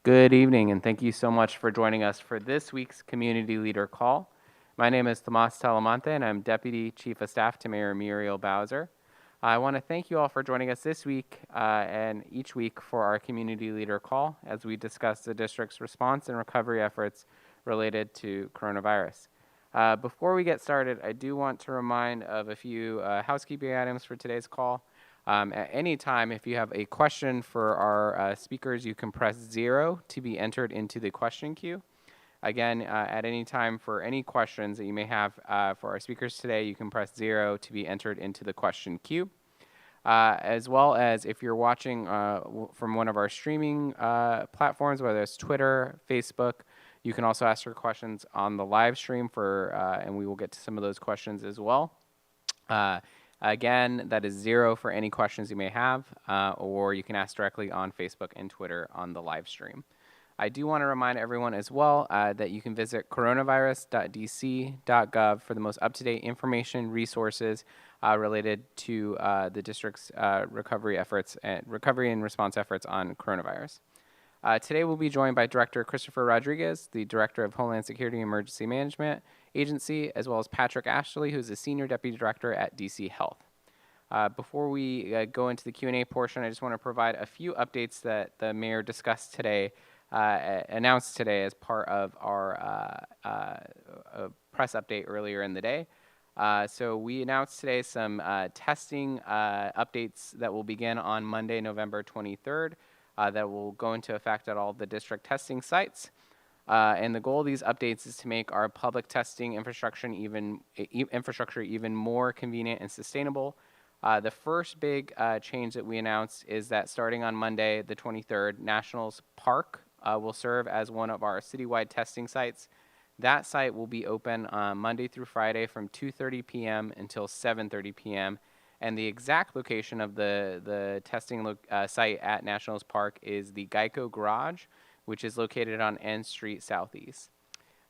Good evening, and thank you so much for joining us for this week's Community Leader Call. My name is Tomas Talamante, and I'm Deputy Chief of Staff to Mayor Muriel Bowser. I want to thank you all for joining us this week and each week for our Community Leader Call as we discuss the district's response and recovery efforts related to coronavirus. Before we get started, I do want to remind of a few housekeeping items for today's call. At any time, if you have a question for our speakers, you can press 0 to be entered into the question queue. Again, at any time for any questions that you may have for our speakers today, you can press 0 to be entered into the question queue. As well as if you're watching from one of our streaming platforms, whether it's Twitter, Facebook, you can also ask your questions on the live stream and we will get to some of those questions as well. Again, that is 0 for any questions you may have, or you can ask directly on Facebook and Twitter on the live stream. I do want to remind everyone as well that you can visit coronavirus.dc.gov for the most up-to-date information, resources related to the district's recovery and response efforts on coronavirus. Today we'll be joined by Director Christopher Rodriguez, the Director of Homeland Security and Emergency Management Agency, as well as Patrick Ashley, who's the Senior Deputy Director at DC Health. Before we go into the Q&A portion, I just want to provide a few updates that the Mayor discussed today, announced today as part of our press update earlier in the day. So we announced today some testing updates that will begin on Monday, November 23rd. That will go into effect at all the district testing sites. And the goal of these updates is to make our public testing infrastructure even more convenient and sustainable. The first big change that we announced is that starting on Monday, the 23rd, Nationals Park will serve as one of our citywide testing sites. That site will be open Monday through Friday from 2:30 p.m. until 7:30 p.m. And the exact location of the testing site at Nationals Park is the Geico Garage, which is located on N Street Southeast.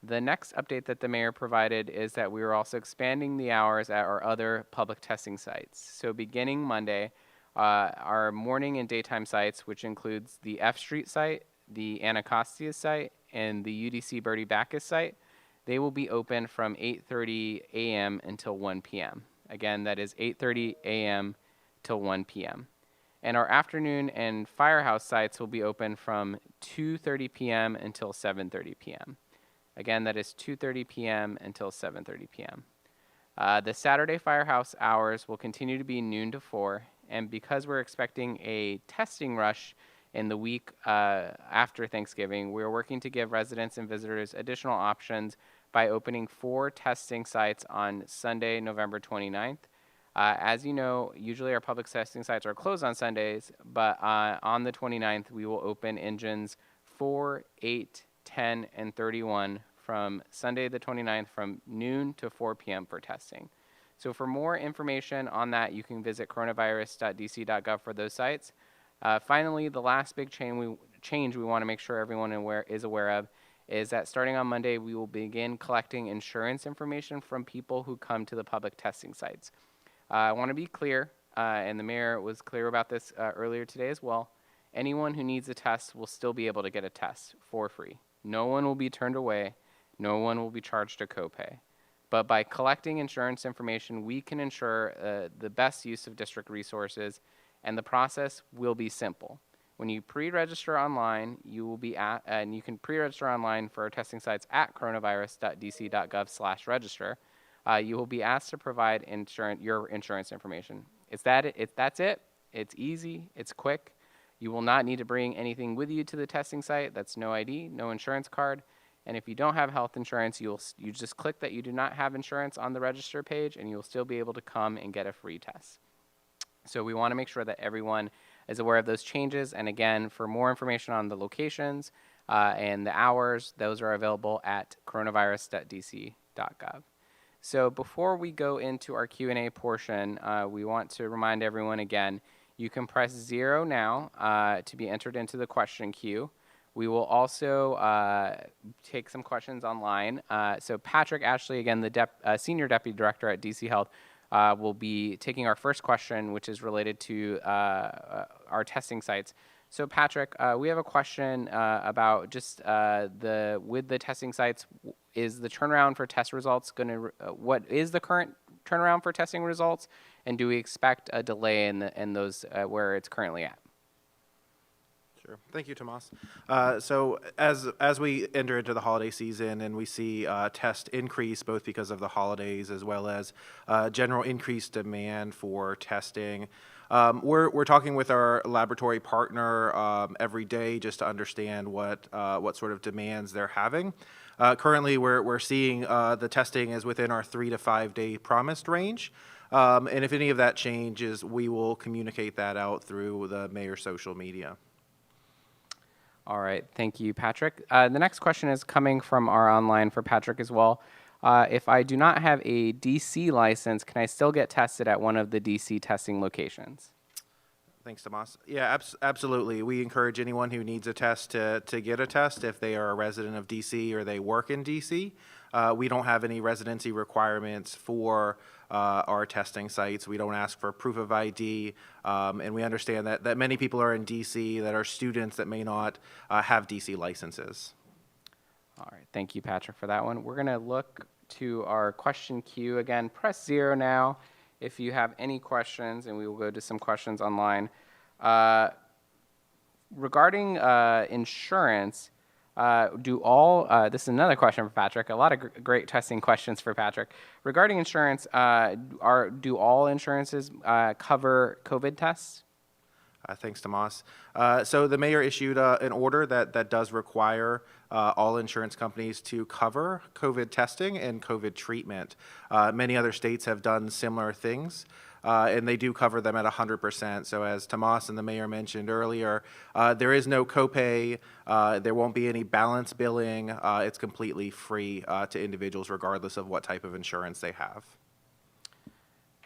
The next update that the Mayor provided is that we are also expanding the hours at our other public testing sites. So beginning Monday, our morning and daytime sites, which includes the F Street site, the Anacostia site, and the UDC Bertie Bacchus site, they will be open from 8:30 a.m. until 1 p.m. Again, that is 8:30 a.m. till 1 p.m. And our afternoon and firehouse sites will be open from 2:30 p.m. until 7:30 p.m. Again, that is 2:30 p.m. until 7:30 p.m. The Saturday firehouse hours will continue to be noon to 4, and because we're expecting a testing rush in the week after Thanksgiving, we're working to give residents and visitors additional options by opening 4 testing sites on Sunday, November 29th. As you know, usually our public testing sites are closed on Sundays, but on the 29th, we will open engines 4, 8, 10, and 31 from Sunday the 29th from noon to 4 p.m. for testing. So for more information on that, you can visit coronavirus.dc.gov for those sites. Finally, the last big change we want to make sure everyone is aware of is that starting on Monday, we will begin collecting insurance information from people who come to the public testing sites. I want to be clear, and the Mayor was clear about this earlier today as well. Anyone who needs a test will still be able to get a test for free. No one will be turned away. No one will be charged a copay. But by collecting insurance information, we can ensure the best use of district resources, and the process will be simple. When you pre-register online, and you can pre-register online for our testing sites at coronavirus.dc.gov/register. You will be asked to provide your insurance information. That's it. It's easy. It's quick. You will not need to bring anything with you to the testing site. That's no ID, no insurance card. And if you don't have health insurance, you just click that you do not have insurance on the register page, and you'll still be able to come and get a free test. So we want to make sure that everyone is aware of those changes. And again, for more information on the locations and the hours, those are available at coronavirus.dc.gov. So before we go into our Q&A portion, we want to remind everyone again, you can press 0 now to be entered into the question queue. We will also take some questions online. So Patrick Ashley, again, the Senior Deputy Director at DC Health, will be taking our first question, which is related to our testing sites. So Patrick, we have a question about just with the testing sites. Is the turnaround for test results going to? What is the current turnaround for testing results, and do we expect a delay in those where it's currently at? Sure. Thank you, Tomas. So as we enter into the holiday season and we see test increase both because of the holidays as well as general increased demand for testing, we're talking with our laboratory partner every day just to understand what sort of demands they're having. Currently, we're seeing the testing is within our 3 to 5 day promised range. And if any of that changes, we will communicate that out through the mayor's social media. All right, thank you, Patrick. The next question is coming from our online for Patrick as well. If I do not have a DC license, can I still get tested at one of the DC testing locations? Thanks, Tomas. Yeah, absolutely. We encourage anyone who needs a test to get a test if they are a resident of DC or they work in DC. We don't have any residency requirements for our testing sites. We don't ask for proof of ID, and we understand that many people are in DC that are students that may not have DC licenses. All right, thank you, Patrick, for that one. We're going to look to our question queue again. Press 0 now if you have any questions, and we will go to some questions online. Regarding insurance, this is another question for Patrick. A lot of great testing questions for Patrick. Regarding insurance, do all insurances cover COVID tests? Thanks, Tomas. So the mayor issued an order that does require all insurance companies to cover COVID testing and COVID treatment. Many other states have done similar things, and they do cover them at 100%. So as Tomas and the mayor mentioned earlier, there is no copay. There won't be any balance billing. It's completely free to individuals regardless of what type of insurance they have.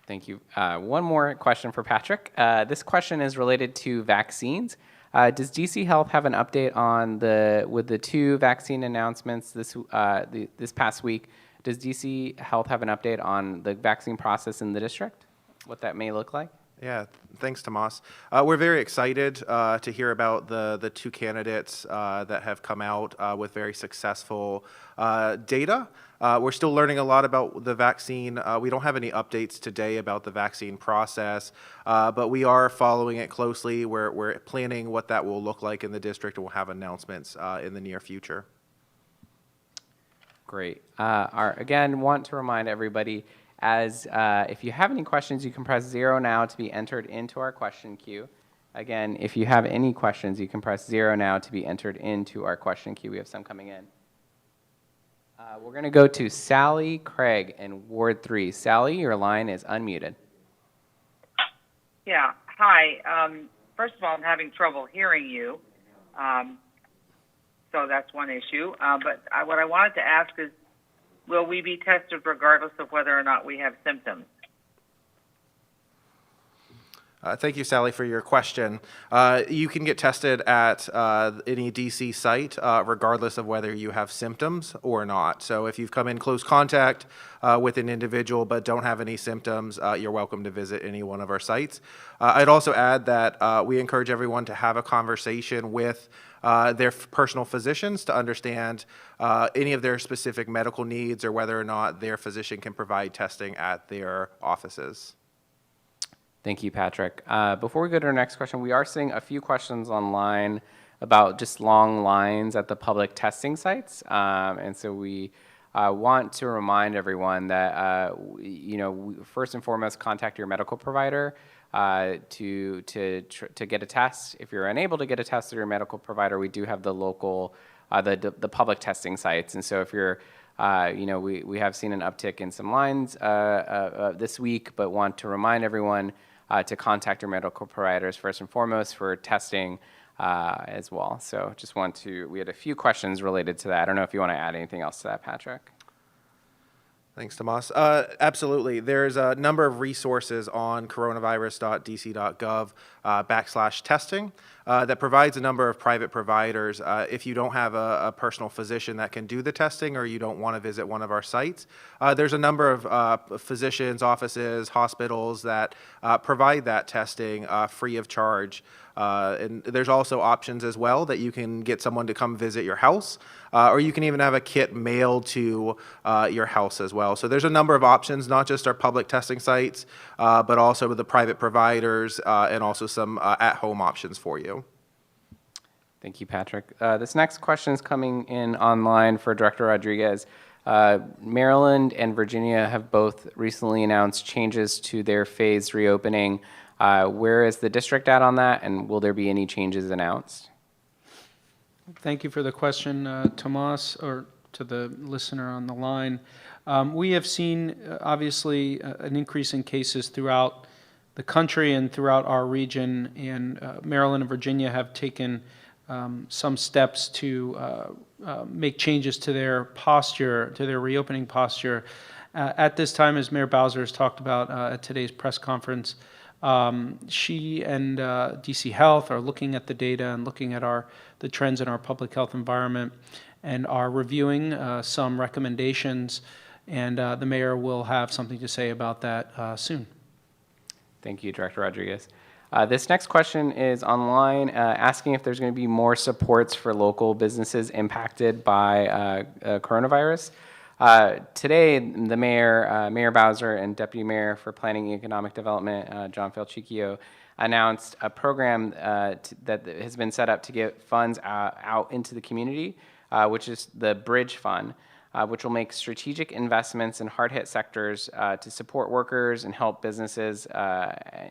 Thank you. One more question for Patrick. This question is related to vaccines. Does DC Health have an update on with the 2 vaccine announcements this past week? Does DC Health have an update on the vaccine process in the district? What that may look like? Yeah, thanks, Tomas. We're very excited to hear about the 2 candidates that have come out with very successful data. We're still learning a lot about the vaccine. We don't have any updates today about the vaccine process, but we are following it closely. We're planning what that will look like in the district, and we'll have announcements in the near future. Great. Again, want to remind everybody, if you have any questions, you can press 0 now to be entered into our question queue. Again, if you have any questions, you can press 0 now to be entered into our question queue. We have some coming in. We're going to go to Sally Craig in Ward 3. Sally, your line is unmuted. Yeah, hi. First of all, I'm having trouble hearing you, so that's one issue. But what I wanted to ask is, will we be tested regardless of whether or not we have symptoms? Thank you, Sally, for your question. You can get tested at any DC site regardless of whether you have symptoms or not. So if you've come in close contact with an individual but don't have any symptoms, you're welcome to visit any one of our sites. I'd also add that we encourage everyone to have a conversation with their personal physicians to understand any of their specific medical needs or whether or not their physician can provide testing at their offices. Thank you, Patrick. Before we go to our next question, we are seeing a few questions online about just long lines at the public testing sites. And so we want to remind everyone that, first and foremost, contact your medical provider to get a test. If you're unable to get a test through your medical provider, we do have the local, the public testing sites. And so if you're we have seen an uptick in some lines this week, but want to remind everyone to contact your medical providers first and foremost for testing as well. So we had a few questions related to that. I don't know if you want to add anything else to that, Patrick. Thanks, Tomas. Absolutely. There's a number of resources on coronavirus.dc.gov /testing that provides a number of private providers. If you don't have a personal physician that can do the testing or you don't want to visit one of our sites, there's a number of physicians, offices, hospitals that provide that testing free of charge. And there's also options as well that you can get someone to come visit your house, or you can even have a kit mailed to your house as well. So there's a number of options, not just our public testing sites, but also with the private providers and also some at-home options for you. Thank you, Patrick. This next question is coming in online for Director Rodriguez. Maryland and Virginia have both recently announced changes to their phased reopening. Where is the district at on that, and will there be any changes announced? Thank you for the question, Tomas, or to the listener on the line. We have seen, obviously, an increase in cases throughout the country and throughout our region, and Maryland and Virginia have taken some steps to make changes to their posture, to their reopening posture. At this time, as Mayor Bowser has talked about at today's press conference, she and DC Health are looking at the data and looking at the trends in our public health environment and are reviewing some recommendations, and the mayor will have something to say about that soon. Thank you, Director Rodriguez. This next question is online, asking if there's going to be more supports for local businesses impacted by coronavirus. Today, the mayor, Mayor Bowser, and Deputy Mayor for Planning and Economic Development, John Falchicchio, announced a program that has been set up to get funds out into the community, which is the Bridge Fund, which will make strategic investments in hard-hit sectors to support workers and help businesses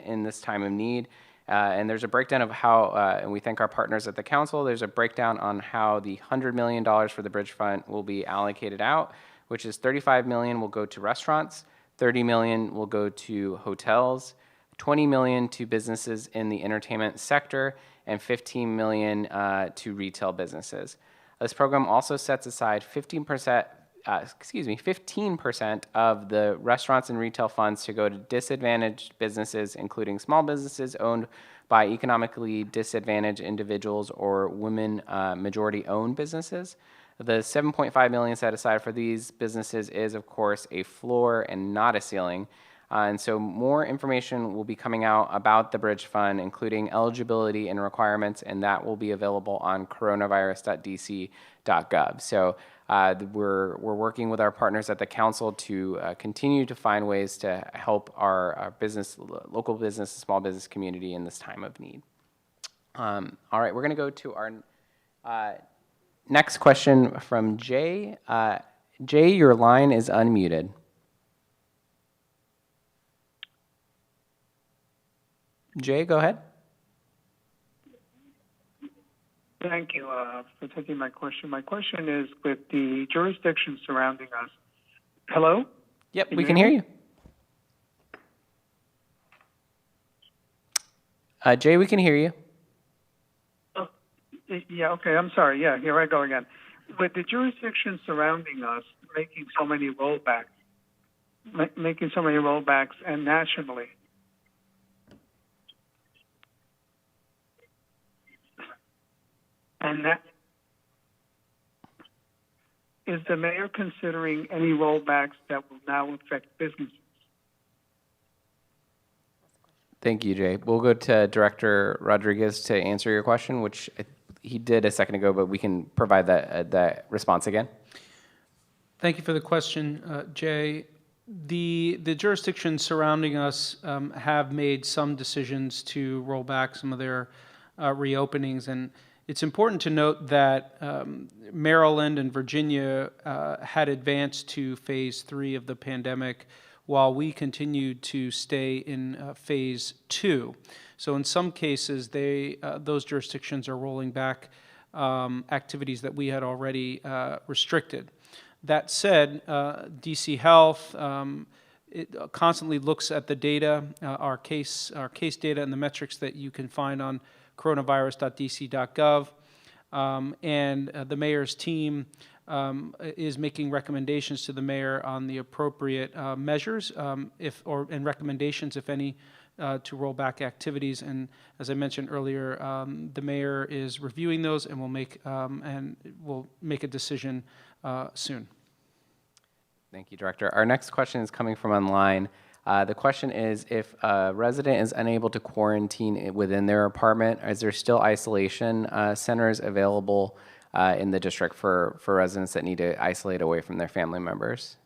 in this time of need. And there's a breakdown of how, and we thank our partners at the council, there's a breakdown on how the $100 million for the Bridge Fund will be allocated out, which is $35 million will go to restaurants, $30 million will go to hotels, $20 million to businesses in the entertainment sector, and $15 million to retail businesses. This program also sets aside 15% of the restaurants and retail funds to go to disadvantaged businesses, including small businesses owned by economically disadvantaged individuals or women majority-owned businesses. The $7.5 million set aside for these businesses is, of course, a floor and not a ceiling. And so more information will be coming out about the Bridge Fund, including eligibility and requirements, and that will be available on coronavirus.dc.gov. So we're working with our partners at the council to continue to find ways to help our business, local business, small business community in this time of need. All right, we're going to go to our next question from Jay. Jay, your line is unmuted. Jay, go ahead. Thank you for taking my question. My question is with the jurisdiction surrounding us. Hello? Yep, we can hear you. Jay, we can hear you. Oh, yeah, okay, I'm sorry. Yeah, here I go again. With the jurisdiction surrounding us making so many rollbacks and nationally, and that, is the mayor considering any rollbacks that will now affect businesses? Thank you, Jay. We'll go to Director Rodriguez to answer your question, which he did a second ago, but we can provide that response again. Thank you for the question, Jay. The jurisdictions surrounding us have made some decisions to roll back some of their reopenings, and it's important to note that Maryland and Virginia had advanced to phase 3 of the pandemic while we continued to stay in phase 2. So in some cases, those jurisdictions are rolling back activities that we had already restricted. That said, DC Health it constantly looks at the data, our case data and the metrics that you can find on coronavirus.dc.gov, and the mayor's team is making recommendations to the mayor on the appropriate measures, and recommendations, if any, to roll back activities. And as I mentioned earlier, the mayor is reviewing those and will make a decision soon. Thank you, Director. Our next question is coming from online. The question is, if a resident is unable to quarantine within their apartment, is there still isolation centers available in the district for residents that need to isolate away from their family members?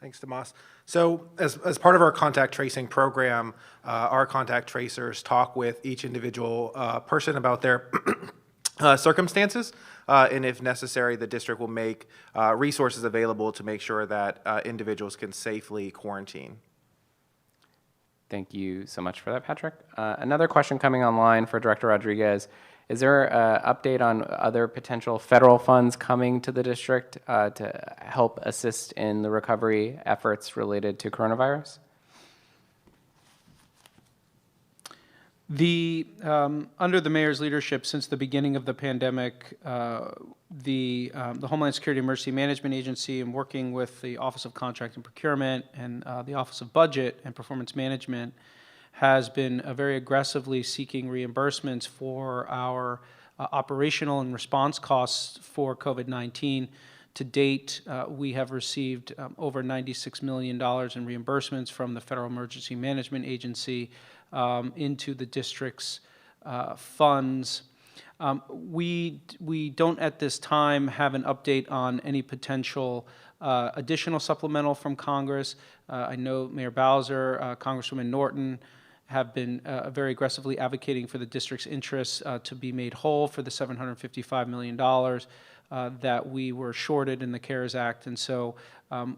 Thanks, Tomas. So as part of our contact tracing program, our contact tracers talk with each individual person about their circumstances, and if necessary, the district will make resources available to make sure that individuals can safely quarantine. Thank you so much for that, Patrick. Another question coming online for Director Rodriguez. Is there an update on other potential federal funds coming to the district to help assist in the recovery efforts related to coronavirus? Under the mayor's leadership since the beginning of the pandemic, the Homeland Security Emergency Management Agency, and working with the Office of Contract and Procurement and the Office of Budget and Performance Management, has been very aggressively seeking reimbursements for our operational and response costs for COVID-19. To date, we have received over $96 million in reimbursements from the Federal Emergency Management Agency into the district's funds. We don't at this time have an update on any potential additional supplemental from Congress. I know Mayor Bowser, Congresswoman Norton have been very aggressively advocating for the district's interests to be made whole for the $755 million that we were shorted in the CARES Act. And so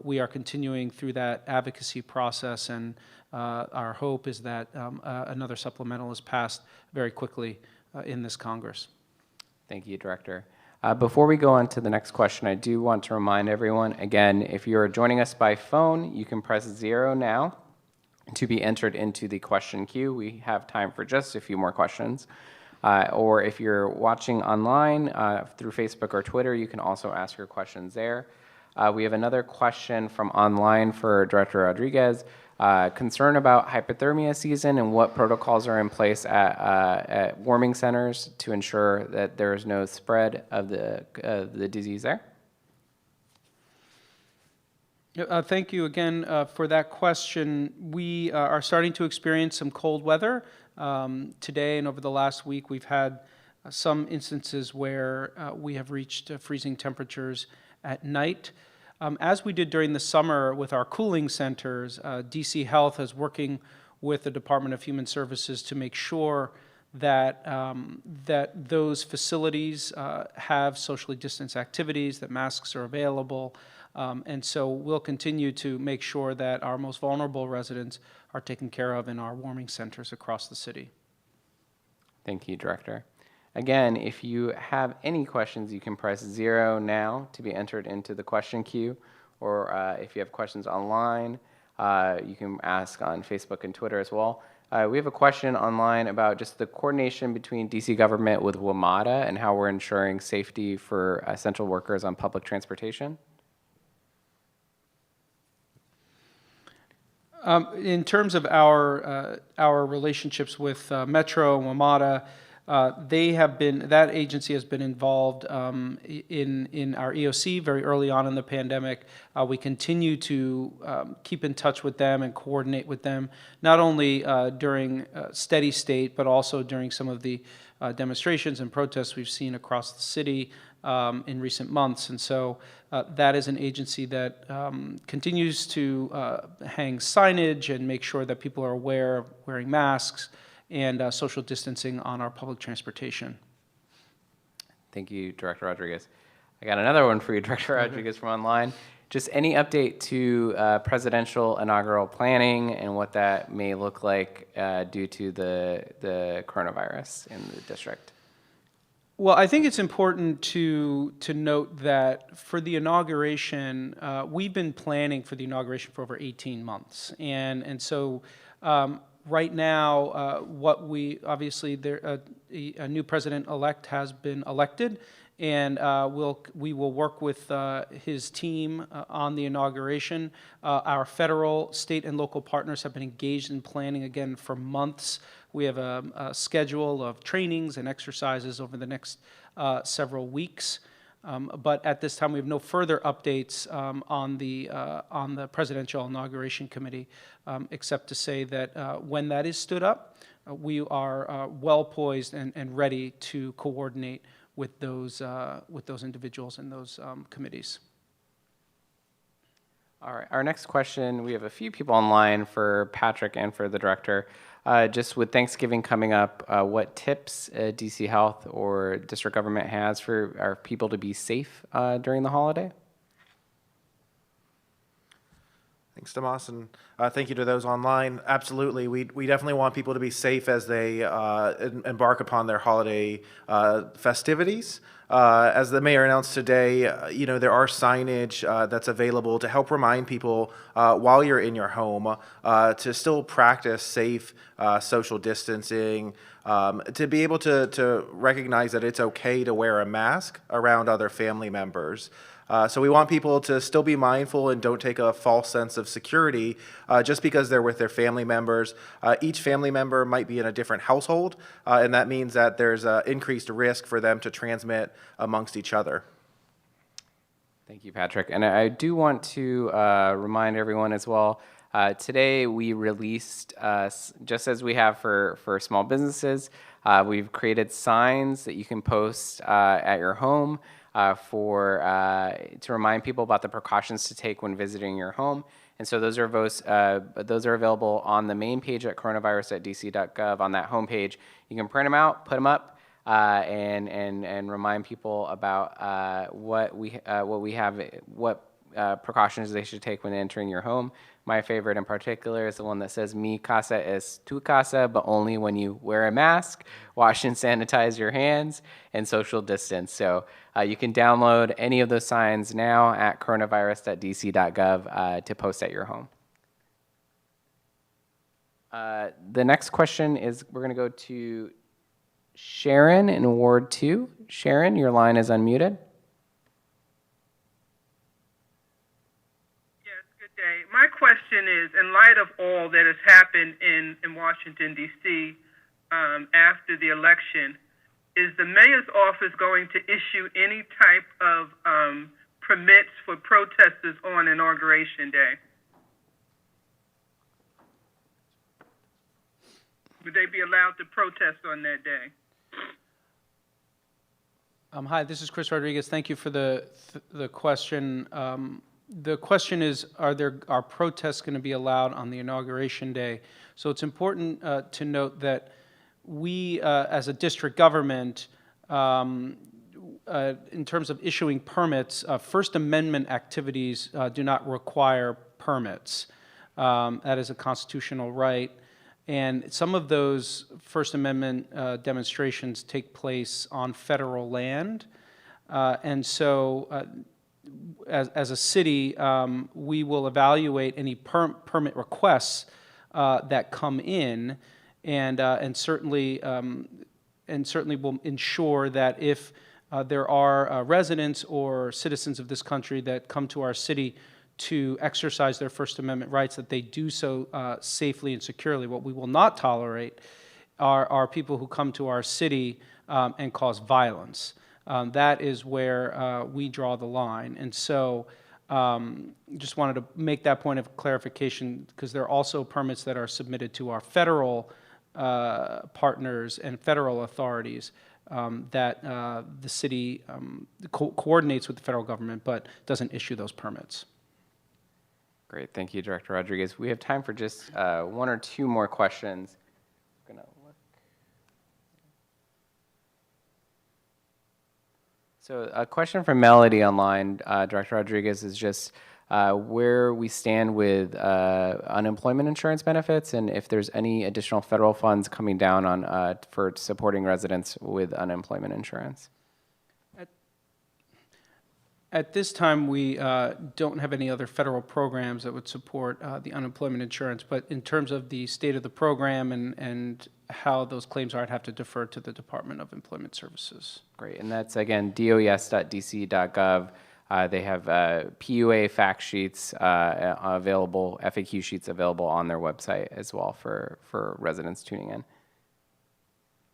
we are continuing through that advocacy process, and our hope is that another supplemental is passed very quickly in this Congress. Thank you, Director. Before we go on to the next question, I do want to remind everyone, again, if you're joining us by phone, you can press 0 now to be entered into the question queue. We have time for just a few more questions. Or if you're watching online through Facebook or Twitter, you can also ask your questions there. We have another question from online for Director Rodriguez. Concern about hypothermia season and what protocols are in place at warming centers to ensure that there is no spread of the disease there? Thank you again for that question. We are starting to experience some cold weather. Today and over the last week, we've had some instances where we have reached freezing temperatures at night. As we did during the summer with our cooling centers, DC Health is working with the Department of Human Services to make sure that that those facilities have socially distanced activities, that masks are available. And so we'll continue to make sure that our most vulnerable residents are taken care of in our warming centers across the city. Thank you, Director. Again, if you have any questions, you can press 0 now to be entered into the question queue, or if you have questions online, you can ask on Facebook and Twitter as well. We have a question online about just the coordination between DC government with WMATA and how we're ensuring safety for essential workers on public transportation. In terms of our relationships with Metro and WMATA, that agency has been involved in our EOC very early on in the pandemic. We continue to keep in touch with them and coordinate with them, not only during steady state, but also during some of the demonstrations and protests we've seen across the city in recent months. And so that is an agency that continues to hang signage and make sure that people are aware of wearing masks and social distancing on our public transportation. Thank you, Director Rodriguez. I got another one for you, Director Rodriguez, from online. Just any update to presidential inaugural planning and what that may look like due to the coronavirus in the district? Well, I think it's important to note that for the inauguration, we've been planning for the inauguration for over 18 months. And so right now, a new president-elect has been elected, and we will work with his team on the inauguration. Our federal, state, and local partners have been engaged in planning again for months. We have a schedule of trainings and exercises over the next several weeks. But at this time, we have no further updates on the Presidential Inauguration Committee, except to say that when that is stood up, we are well poised and ready to coordinate with those individuals and those committees. All right, our next question, we have a few people online for Patrick and for the director. Just with Thanksgiving coming up, what tips DC Health or district government has for our people to be safe during the holiday? Thanks, Tomas, and thank you to those online. Absolutely, we definitely want people to be safe as they embark upon their holiday festivities. As the mayor announced today, there are signage that's available to help remind people while you're in your home to still practice safe social distancing, to be able to recognize that it's okay to wear a mask around other family members. So we want people to still be mindful and don't take a false sense of security just because they're with their family members. Each family member might be in a different household, and that means that there's increased risk for them to transmit amongst each other. Thank you, Patrick. And I do want to remind everyone as well, today we released, just as we have for small businesses, we've created signs that you can post at your home to remind people about the precautions to take when visiting your home. And so those are available on the main page at coronavirus.dc.gov. On that homepage, you can print them out, put them up, and remind people about what precautions they should take when entering your home. My favorite in particular is the one that says, "Mi casa es tu casa," but only when you wear a mask, wash and sanitize your hands, and social distance. So you can download any of those signs now at coronavirus.dc.gov to post at your home. The next question is, we're going to go to Sharon in Ward 2. Sharon, your line is unmuted. My question is, in light of all that has happened in Washington, D.C. After the election, is the mayor's office going to issue any type of permits for protesters on Inauguration Day? Would they be allowed to protest on that day? Hi, this is Chris Rodriguez. Thank you for the question. The question is, are protests going to be allowed on the Inauguration Day? So it's important to note that we, as a district government, in terms of issuing permits, First Amendment activities do not require permits. That is a constitutional right. And some of those First Amendment demonstrations take place on federal land. And so as a city, we will evaluate any permit requests that come in, and certainly will ensure that if there are residents or citizens of this country that come to our city to exercise their First Amendment rights, that they do so safely and securely. What we will not tolerate are people who come to our city and cause violence. That is where we draw the line. And so just wanted to make that point of clarification, because there are also permits that are submitted to our federal partners and federal authorities that the city coordinates with the federal government, but doesn't issue those permits. Great, thank you, Director Rodriguez. We have time for just one or two more questions. So a question from Melody online, Director Rodriguez, is just where we stand with unemployment insurance benefits, and if there's any additional federal funds coming down on for supporting residents with unemployment insurance. At this time, we don't have any other federal programs that would support the unemployment insurance, but in terms of the state of the program and how those claims are, I'd have to defer to the Department of Employment Services. Great, and that's, again, DOES.dc.gov. They have PUA fact sheets available, FAQ sheets available on their website as well for residents tuning in.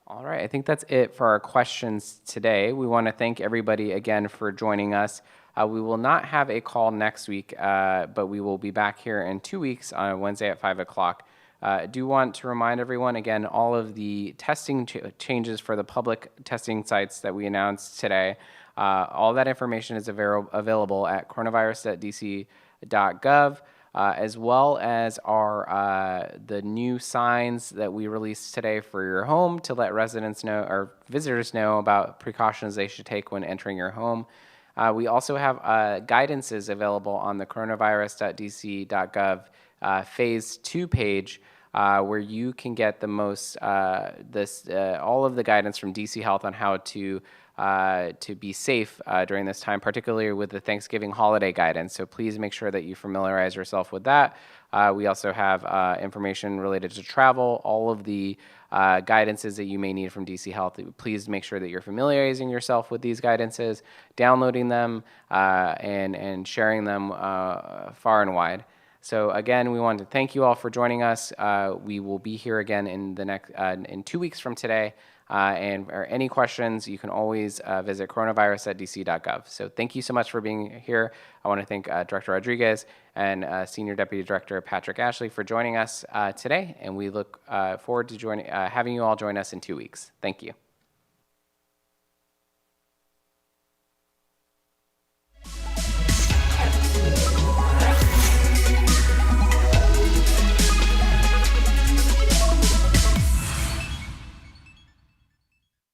All right, I think that's it for our questions today. We want to thank everybody again for joining us. We will not have a call next week, but we will be back here in 2 weeks on Wednesday at 5 o'clock. I do want to remind everyone, again, all of the testing changes for the public testing sites that we announced today. All that information is available at coronavirus.dc.gov. As well as our the new signs that we released today for your home to let residents know or visitors know about precautions they should take when entering your home. We also have guidances available on the coronavirus.dc.gov Phase 2 page where you can get the most all of the guidance from DC Health on how to be safe during this time, particularly with the Thanksgiving holiday guidance. So please make sure that you familiarize yourself with that. We also have information related to travel, all of the guidances that you may need from DC Health. Please make sure that you're familiarizing yourself with these guidances, downloading them, and sharing them far and wide. So again, we want to thank you all for joining us. We will be here again in the next in 2 weeks from today. And for any questions, you can always visit coronavirus.dc.gov. So thank you so much for being here. I want to thank Director Rodriguez and Senior Deputy Director Patrick Ashley for joining us today. And we look forward to having you all join us in 2 weeks. Thank you.